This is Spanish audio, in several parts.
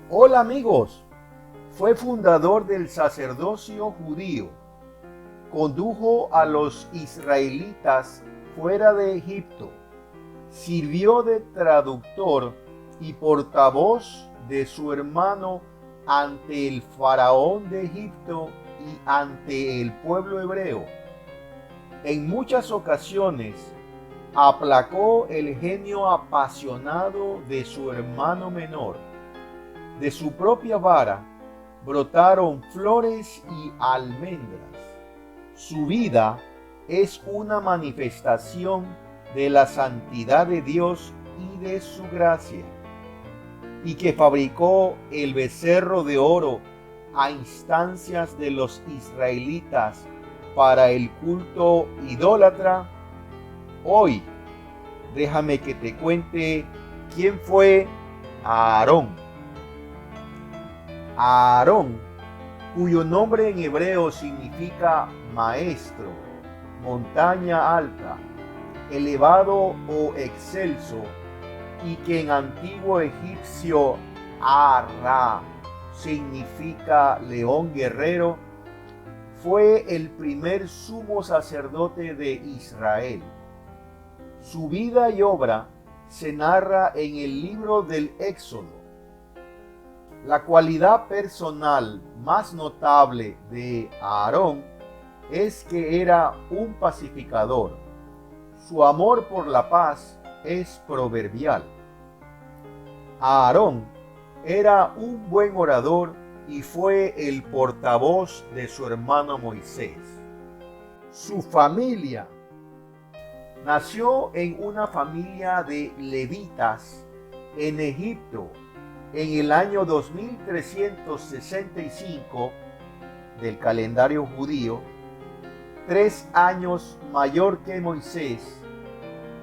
Hola amigos, fue fundador del sacerdocio judío, condujo a los israelitas fuera de Egipto, sirvió de traductor y portavoz de su hermano ante el faraón de Egipto y ante el pueblo hebreo. En muchas ocasiones aplacó el genio apasionado de su hermano menor. De su propia vara brotaron flores y almendras. Su vida es una manifestación de la santidad de Dios y de su gracia, y que fabricó el becerro de oro a instancias de los israelitas para el culto idólatra. Hoy, déjame que te cuente quién fue Aarón. Aarón, cuyo nombre en hebreo significa maestro, montaña alta, elevado o excelso, y que en antiguo egipcio Ara significa león guerrero, fue el primer sumo sacerdote de Israel. Su vida y obra se narra en el libro del Éxodo. La cualidad personal más notable de Aarón es que era un pacificador. Su amor por la paz es proverbial. Aarón era un buen orador y fue el portavoz de su hermano Moisés. Su familia. Nació en una familia de levitas en Egipto en el año 2365 del calendario judío, 3 años mayor que Moisés,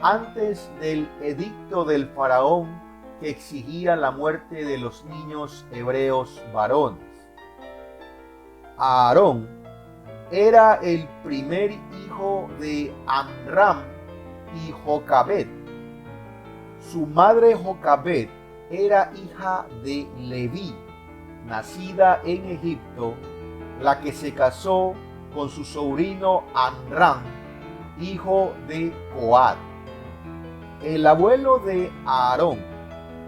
antes del edicto del faraón que exigía la muerte de los niños hebreos varones. Aarón era el primer hijo de Amram y Jocabed. Su madre Jocabed era hija de Leví, nacida en Egipto, la que se casó con su sobrino Amram, hijo de Coat. El abuelo de Aarón,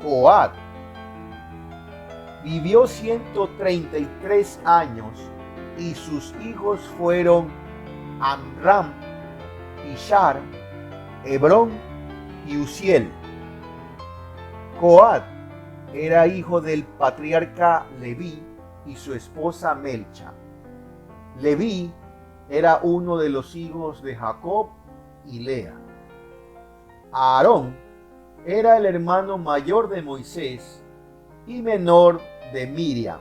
Coat, vivió 133 años y sus hijos fueron Amram, Ishar, Hebrón y Uziel. Coat era hijo del patriarca Leví y su esposa Melcha. Leví era uno de los hijos de Jacob y Lea. Aarón era el hermano mayor de Moisés y menor de Miriam.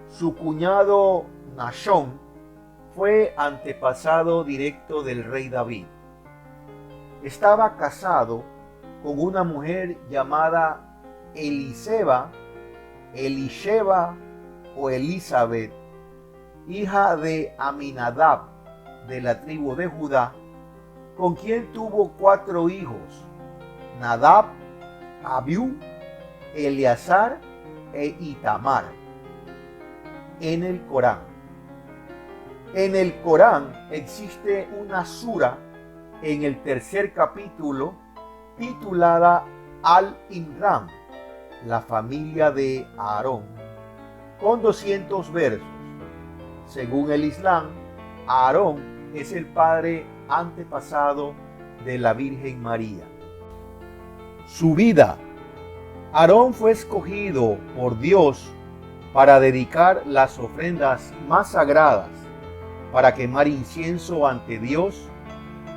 Su cuñado Nashón fue antepasado directo del rey David. Estaba casado con una mujer llamada Elisheba o Elizabeth, hija de Aminadab de la tribu de Judá, con quien tuvo 4 hijos: Nadab, Abiú, Eleazar e Itamar. En el Corán existe una sura en el 3er capítulo titulada Al-Imran, la familia de Aarón, con 200 versos. Según el Islam, Aarón es el padre antepasado de la Virgen María. Su vida. Aarón fue escogido por Dios para dedicar las ofrendas más sagradas, para quemar incienso ante Dios,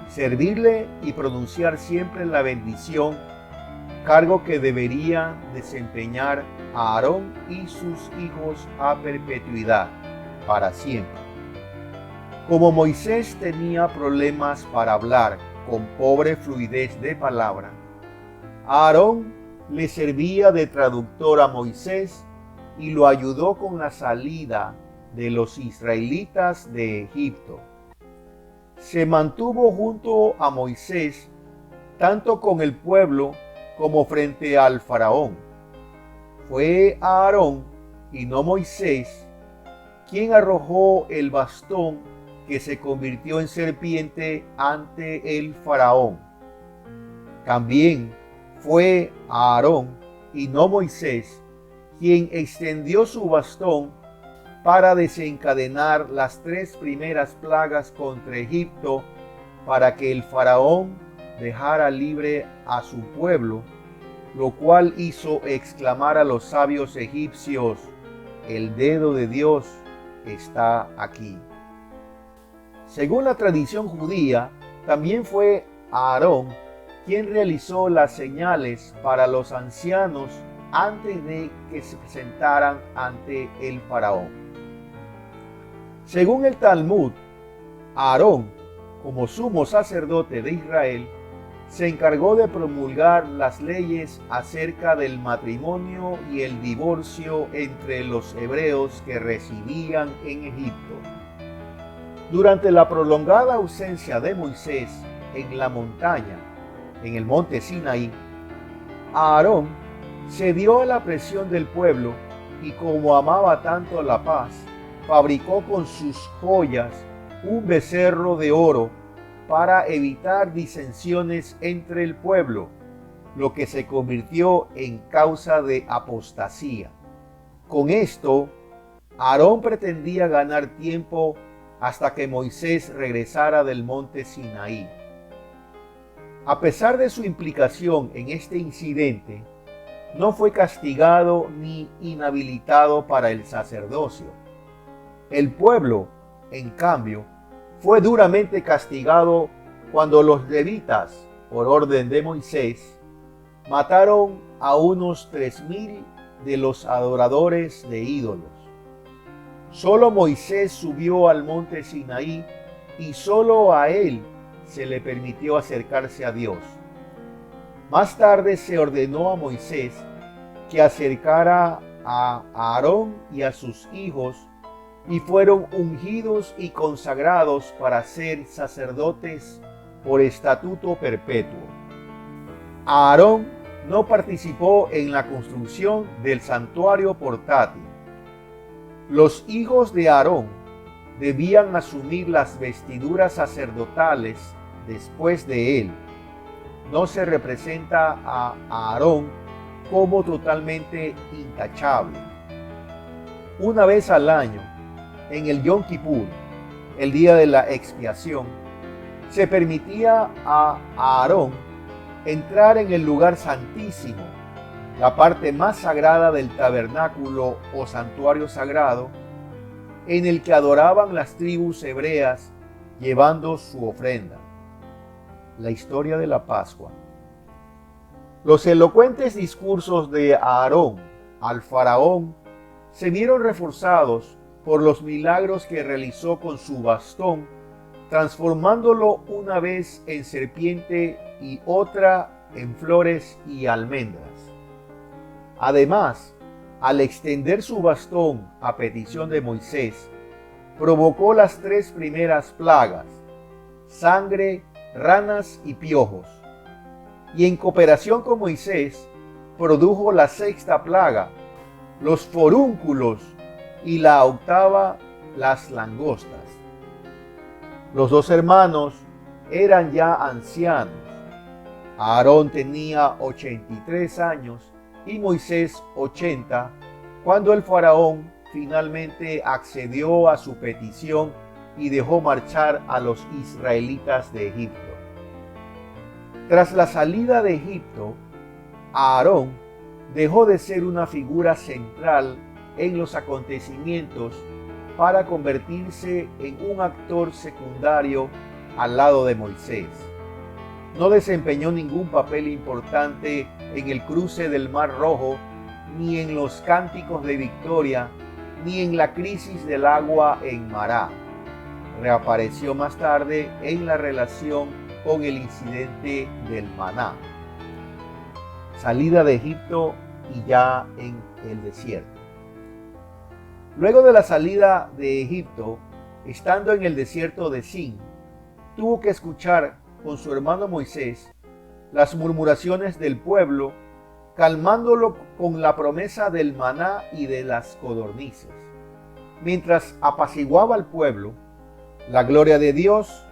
servirle y pronunciar siempre la bendición, cargo que debería desempeñar Aarón y sus hijos a perpetuidad, para siempre. Como Moisés tenía problemas para hablar con pobre fluidez de palabra, Aarón le servía de traductor a Moisés y lo ayudó con la salida de los israelitas de Egipto. Se mantuvo junto a Moisés tanto con el pueblo como frente al faraón. fue Aarón y no Moisés quien arrojó el bastón que se convirtió en serpiente ante el faraón. También fue Aarón y no Moisés quien extendió su bastón para desencadenar las 3 primeras plagas contra Egipto, para que el faraón dejara libre a su pueblo, lo cual hizo exclamar a los sabios egipcios: el dedo de Dios está aquí. Según la tradición judía, también fue Aarón quien realizó las señales para los ancianos antes de que se presentaran ante el faraón. Según el Talmud, Aarón, como sumo sacerdote de Israel, se encargó de promulgar las leyes acerca del matrimonio y el divorcio entre los hebreos que residían en Egipto. Durante la prolongada ausencia de Moisés en la montaña, en el monte Sinaí, Aarón cedió a la presión del pueblo y, como amaba tanto la paz, fabricó con sus joyas un becerro de oro para evitar disensiones entre el pueblo, lo que se convirtió en causa de apostasía. Con esto, Aarón pretendía ganar tiempo hasta que Moisés regresara del monte Sinaí. A pesar de su implicación en este incidente, no fue castigado ni inhabilitado para el sacerdocio. El pueblo, en cambio, fue duramente castigado cuando los levitas, por orden de Moisés, mataron a unos 3,000 de los adoradores de ídolos. Solo Moisés subió al monte Sinaí y solo a él se le permitió acercarse a Dios. Más tarde se ordenó a Moisés que acercara a Aarón y a sus hijos, y fueron ungidos y consagrados para ser sacerdotes por estatuto perpetuo. Aarón no participó en la construcción del santuario portátil. Los hijos de Aarón debían asumir las vestiduras sacerdotales después de él. No se representa a Aarón como totalmente intachable. Una vez al año, en el Yom Kippur, el día de la expiación, se permitía a Aarón entrar en el lugar santísimo, la parte más sagrada del tabernáculo o santuario sagrado, en el que adoraban las tribus hebreas llevando su ofrenda. La historia de la Pascua. Los elocuentes discursos de Aarón al faraón se vieron reforzados por los milagros que realizó con su bastón, transformándolo una vez en serpiente y otra en flores y almendras. Además, al extender su bastón a petición de Moisés, provocó las 3 primeras plagas: sangre, ranas y piojos. Y en cooperación con Moisés, produjo la 6ª plaga, los forúnculos, y la 8ª, las langostas. Los 2 hermanos eran ya ancianos. Aarón tenía 83 años y Moisés 80, cuando el faraón finalmente accedió a su petición y dejó marchar a los israelitas de Egipto. Tras la salida de Egipto, Aarón dejó de ser una figura central en los acontecimientos para convertirse en un actor secundario al lado de Moisés. No desempeñó ningún papel importante en el cruce del Mar Rojo, ni en los cánticos de victoria, ni en la crisis del agua en Mará. Reapareció más tarde en la relación con el incidente del maná. Salida de Egipto y ya en el desierto. Luego de la salida de Egipto, estando en el desierto de Sin, tuvo que escuchar con su hermano Moisés las murmuraciones del pueblo calmándolo con la promesa del maná y de las codornices. Mientras apaciguaba al pueblo, la gloria de Dios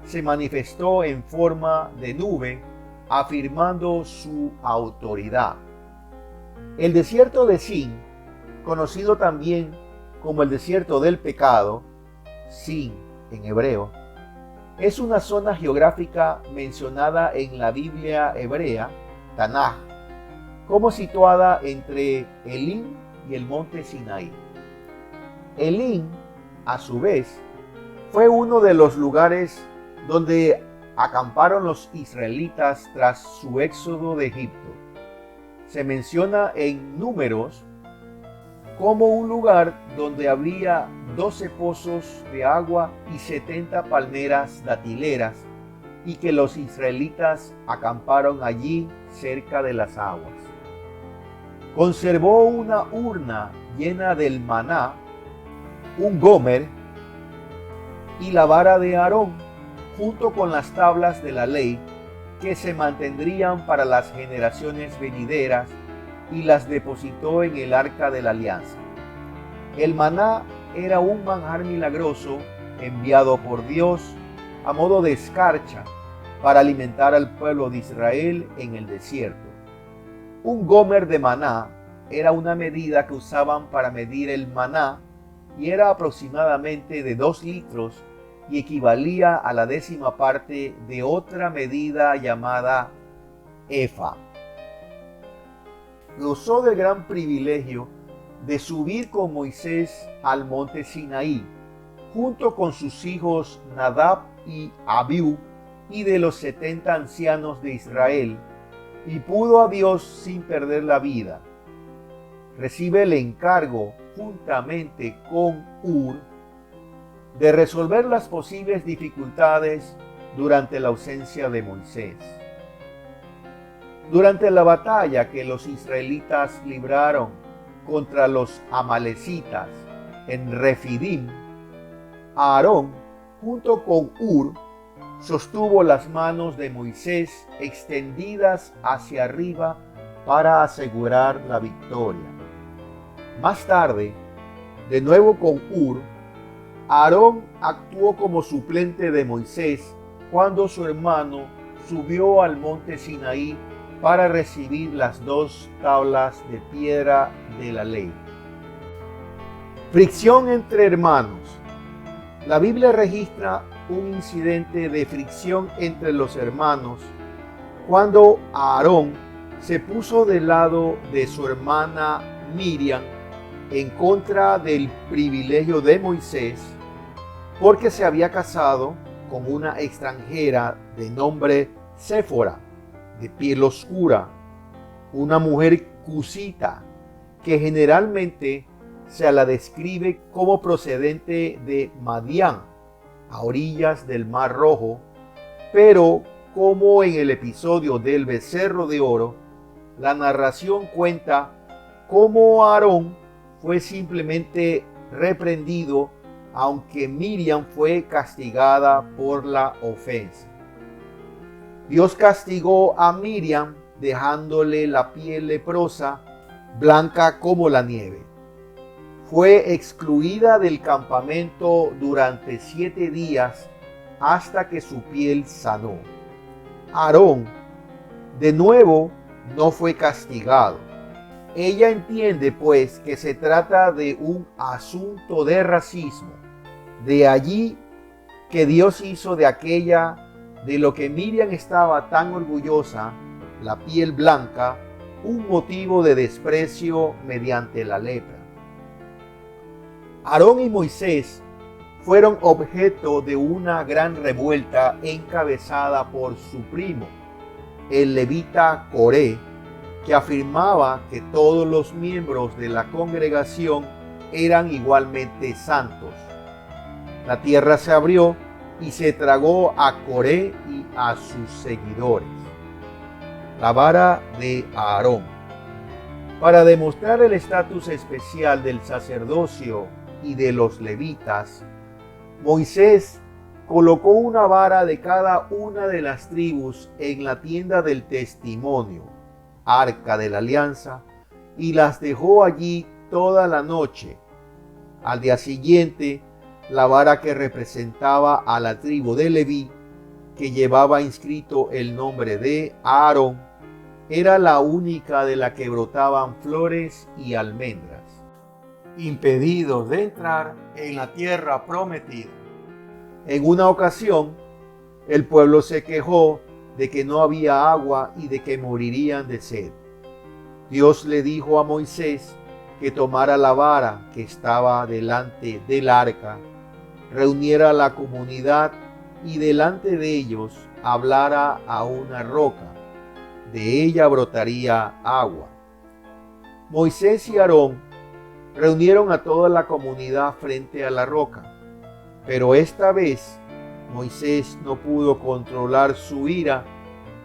se manifestó en forma de nube, afirmando su autoridad. El desierto de Sin, conocido también como el desierto del pecado, Sin en hebreo, es una zona geográfica mencionada en la Biblia hebrea, Tanaj, como situada entre Elim y el monte Sinaí. Elim, a su vez, fue uno de los lugares donde acamparon los israelitas tras su éxodo de Egipto. Se menciona en Números como un lugar donde había 12 pozos de agua y 70 palmeras datileras, y que los israelitas acamparon allí cerca de las aguas. Conservó una urna llena del maná, un gomer y la vara de Aarón, junto con las tablas de la ley, que se mantendrían para las generaciones venideras, y las depositó en el arca de la alianza. El maná era un manjar milagroso enviado por Dios a modo de escarcha para alimentar al pueblo de Israel en el desierto. Un gomer de maná era una medida que usaban para medir el maná y era aproximadamente de 2 litros y equivalía a la 10ª parte de otra medida llamada efa. Gozó del gran privilegio de subir con Moisés al monte Sinaí, junto con sus hijos Nadab y Abiú, y de los 70 ancianos de Israel, y pudo a Dios sin perder la vida. Recibe el encargo, juntamente con Hur, de resolver las posibles dificultades durante la ausencia de Moisés. Durante la batalla que los israelitas libraron contra los amalecitas en Refidim, Aarón, junto con Hur, sostuvo las manos de Moisés extendidas hacia arriba para asegurar la victoria. Más tarde, de nuevo con Hur, Aarón actuó como suplente de Moisés cuando su hermano subió al monte Sinaí para recibir las 2 tablas de piedra de la ley. Fricción entre hermanos. La Biblia registra un incidente de fricción entre los hermanos cuando Aarón se puso del lado de su hermana Miriam en contra del privilegio de Moisés, porque se había casado con una extranjera de nombre Séfora, de piel oscura, una mujer cusita, que generalmente se la describe como procedente de Madián, a orillas del Mar Rojo, pero como en el episodio del becerro de oro, la narración cuenta cómo Aarón fue simplemente reprendido, aunque Miriam fue castigada por la ofensa. Dios castigó a Miriam dejándole la piel leprosa, blanca como la nieve. Fue excluida del campamento durante 7 días hasta que su piel sanó. Aarón, de nuevo, no fue castigado. Ella entiende, pues, que se trata de un asunto de racismo. De allí que Dios hizo de aquella de lo que Miriam estaba tan orgullosa, la piel blanca, un motivo de desprecio mediante la lepra. Aarón y Moisés fueron objeto de una gran revuelta encabezada por su primo, el levita Coré, que afirmaba que todos los miembros de la congregación eran igualmente santos. La tierra se abrió y se tragó a Coré y a sus seguidores. La vara de Aarón. Para demostrar el estatus especial del sacerdocio y de los levitas, Moisés colocó una vara de cada una de las tribus en la tienda del testimonio. arca de la alianza, y las dejó allí toda la noche. Al día siguiente, la vara que representaba a la tribu de Leví, que llevaba inscrito el nombre de Aarón, era la única de la que brotaban flores y almendras, impedidos de entrar en la tierra prometida. En una ocasión, el pueblo se quejó de que no había agua y de que morirían de sed. Dios le dijo a Moisés que tomara la vara que estaba delante del arca, reuniera a la comunidad y delante de ellos hablara a una roca. De ella brotaría agua. Moisés y Aarón reunieron a toda la comunidad frente a la roca, pero esta vez Moisés no pudo controlar su ira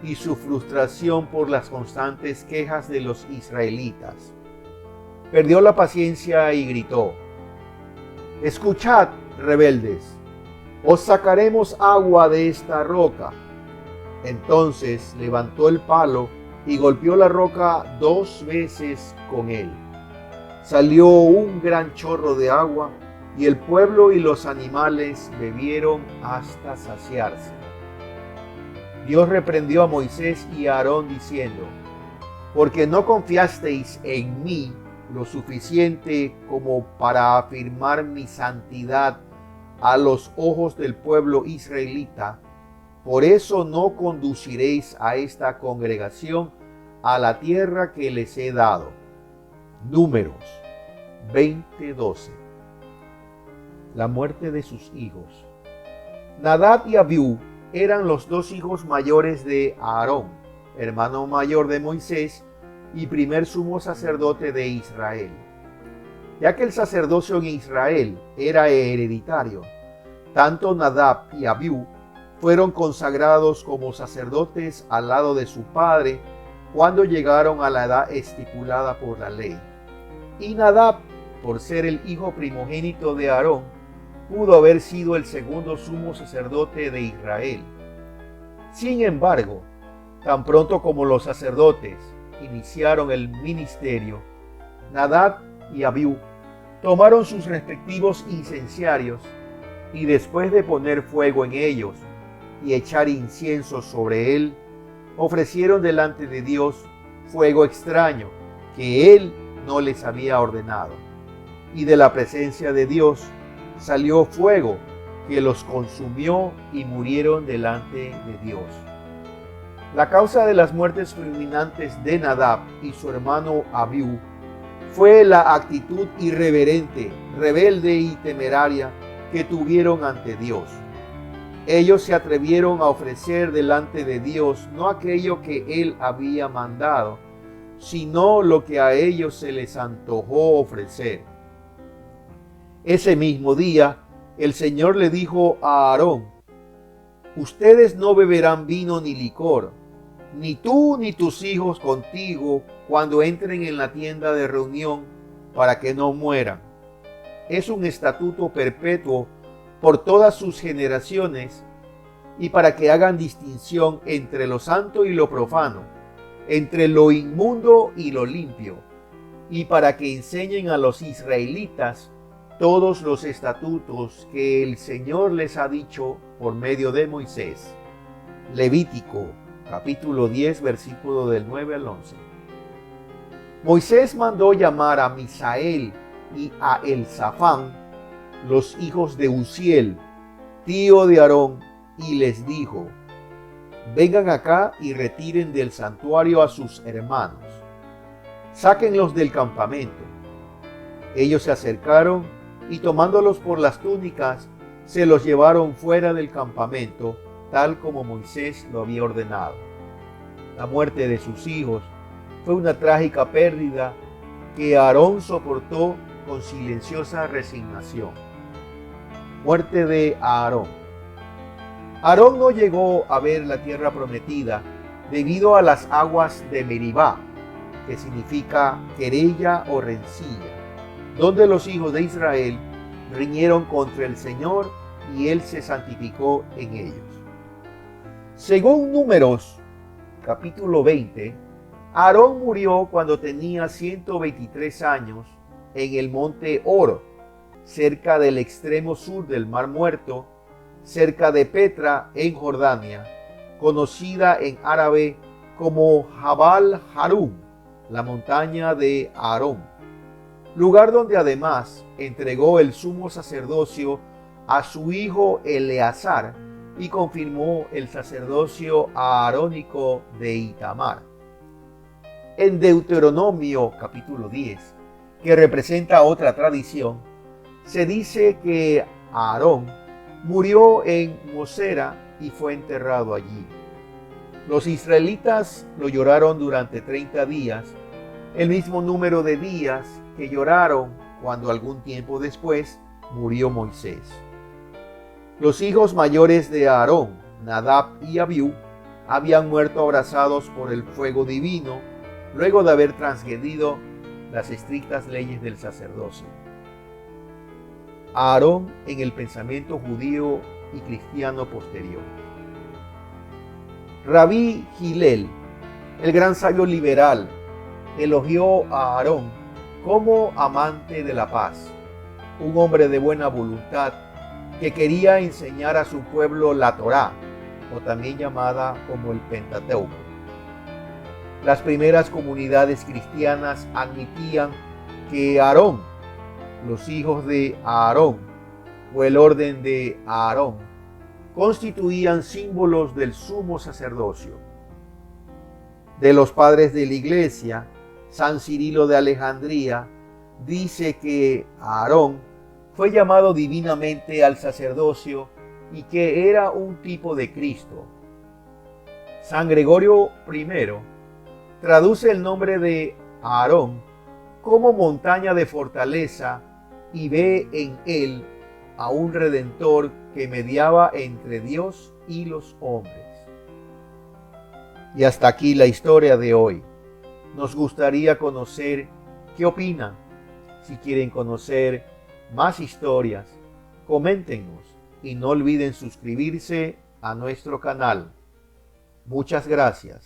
y su frustración por las constantes quejas de los israelitas. Perdió la paciencia y gritó: «Escuchad, rebeldes, os sacaremos agua de esta roca». Entonces levantó el palo y golpeó la roca 2 veces con él. Salió un gran chorro de agua y el pueblo y los animales bebieron hasta saciarse. Dios reprendió a Moisés y a Aarón diciendo: «Porque no confiasteis en mí lo suficiente como para afirmar mi santidad a los ojos del pueblo israelita, por eso no conduciréis a esta congregación a la tierra que les he dado». Números 20:12. La muerte de sus hijos. Nadab y Abiú eran los 2 hijos mayores de Aarón, hermano mayor de Moisés y primer sumo sacerdote de Israel. Ya que el sacerdocio en Israel era hereditario, tanto Nadab y Abiú fueron consagrados como sacerdotes al lado de su padre cuando llegaron a la edad estipulada por la ley. Y Nadab, por ser el hijo primogénito de Aarón, pudo haber sido el segundo sumo sacerdote de Israel. Sin embargo, tan pronto como los sacerdotes iniciaron el ministerio, Nadab y Abiú tomaron sus respectivos incenciarios y después de poner fuego en ellos y echar incienso sobre él, ofrecieron delante de Dios fuego extraño que él no les había ordenado. Y de la presencia de Dios salió fuego que los consumió y murieron delante de Dios. La causa de las muertes fulminantes de Nadab y su hermano Abiú fue la actitud irreverente, rebelde y temeraria que tuvieron ante Dios. Ellos se atrevieron a ofrecer delante de Dios no aquello que Él había mandado, sino lo que a ellos se les antojó ofrecer. Ese mismo día, el Señor le dijo a Aarón: «Ustedes no beberán vino ni licor, ni tú ni tus hijos contigo, cuando entren en la tienda de reunión, para que no mueran. Es un estatuto perpetuo por todas sus generaciones, y para que hagan distinción entre lo santo y lo profano, entre lo inmundo y lo limpio, y para que enseñen a los israelitas todos los estatutos que el Señor les ha dicho por medio de Moisés». Levítico capítulo 10, versículo del 9 al 11. Moisés mandó llamar a Misael y a Elzafán, los hijos de Uziel, tío de Aarón, y les dijo: «Vengan acá y retiren del santuario a sus hermanos. Sáquenlos del campamento». Ellos se acercaron y tomándolos por las túnicas, se los llevaron fuera del campamento, tal como Moisés lo había ordenado. La muerte de sus hijos fue una trágica pérdida que Aarón soportó con silenciosa resignación. Muerte de Aarón. Aarón no llegó a ver la tierra prometida debido a las aguas de Meribá, que significa querella o rencilla, donde los hijos de Israel riñeron contra el Señor y Él se santificó en ellos. Según Números, capítulo 20, Aarón murió cuando tenía 123 años en el monte Hor, cerca del extremo sur del Mar Muerto, cerca de Petra en Jordania, conocida en árabe como Jabal Harún, la montaña de Aarón, lugar donde además entregó el sumo sacerdocio a su hijo Eleazar y confirmó el sacerdocio aarónico de Itamar. En Deuteronomio capítulo 10, que representa otra tradición, se dice que Aarón murió en Mosera y fue enterrado allí. Los israelitas lo lloraron durante 30 días, el mismo número de días que lloraron cuando algún tiempo después murió Moisés. Los hijos mayores de Aarón, Nadab y Abiú, habían muerto abrazados por el fuego divino luego de haber transgredido las estrictas leyes del sacerdocio. Aarón en el pensamiento judío y cristiano posterior. Rabí Hillel, el gran sabio liberal, elogió a Aarón como amante de la paz, un hombre de buena voluntad que quería enseñar a su pueblo la Torá, o también llamada como el Pentateuco. Las primeras comunidades cristianas admitían que Aarón, los hijos de Aarón o el orden de Aarón, constituían símbolos del sumo sacerdocio. De los padres de la Iglesia, San Cirilo de Alejandría dice que Aarón fue llamado divinamente al sacerdocio y que era un tipo de Cristo. San Gregorio I traduce el nombre de Aarón como montaña de fortaleza y ve en él a un redentor que mediaba entre Dios y los hombres. Y hasta aquí la historia de hoy. Nos gustaría conocer qué opinan. Si quieren conocer más historias, coméntenos y no olviden suscribirse a nuestro canal. Muchas gracias.